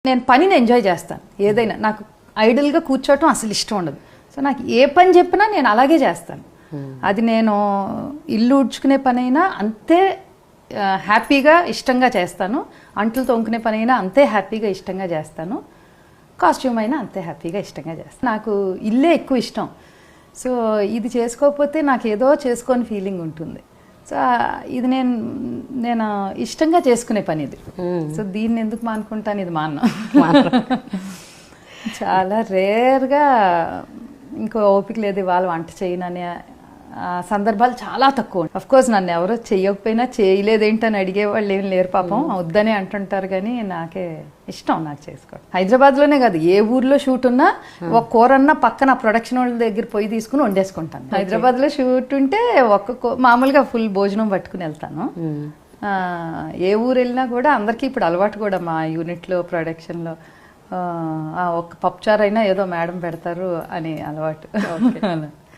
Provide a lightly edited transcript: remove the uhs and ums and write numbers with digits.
నేను పనిని ఎంజాయ్ చేస్తాను. ఏదైనా నాకు ఐడల్గా కూర్చోవటం అసలు ఇష్టం ఉండదు. సో నాకు ఏ పని చెప్పినా నేను అలాగే చేస్తాను. అది నేను ఇల్లు ఊడ్చుకునే పని అయినా అంతే హ్యాపీగా ఇష్టంగా చేస్తాను. అంట్లు తోముకునే పని అయినా అంతే హ్యాపీగా ఇష్టంగా చేస్తాను. కాస్ట్యూమ్ అయినా అంతే హ్యాపీగా ఇష్టంగా చేస్తాను. నాకు ఇల్లే ఎక్కువ ఇష్టం. సో ఇది చేసుకోకపోతే నాకు ఏదో చేసుకొని ఫీలింగ్ ఉంటుంది. సో ఇది నేను ఇష్టంగా చేసుకునే పని ఇది. సో దీన్ని ఎందుకు మానుకుంటాను? ఇది చాలా రేర్గా ఇంకో ఓపిక లేదు ఇవాళ వంట చేయననే సందర్భాలు చాలా తక్కువ. అఫ్కోర్స్ నన్ను ఎవరో చెయ్యకపోయినా చేయలేదేంటని అడిగేవాళ్ళు ఏం లేరు పాపం, వద్దనే అంటుంటారు. కానీ నాకే ఇష్టం నాకు చేసుకోవడం. హైదరాబాద్లోనే కాదు, ఏ ఊర్లో షూట్ ఉన్నా ఒక కూరన్నా పక్కన ప్రొడక్షన్ వాళ్ళ దగ్గర పోయి తీసుకుని వండేసుకుంటాను. హైదరాబాద్లో షూట్ ఉంటే మామూలుగా ఫుల్ భోజనం పట్టుకుని వెళ్తాను. ఏ ఊరు వెళ్ళినా కూడా అందరికీ ఇప్పుడు అలవాటు కూడా మా యూనిట్లో ప్రొడక్షన్లో ఒక పప్పుచారు అయినా ఏదో మేడం పెడతారు అని అలవాటు.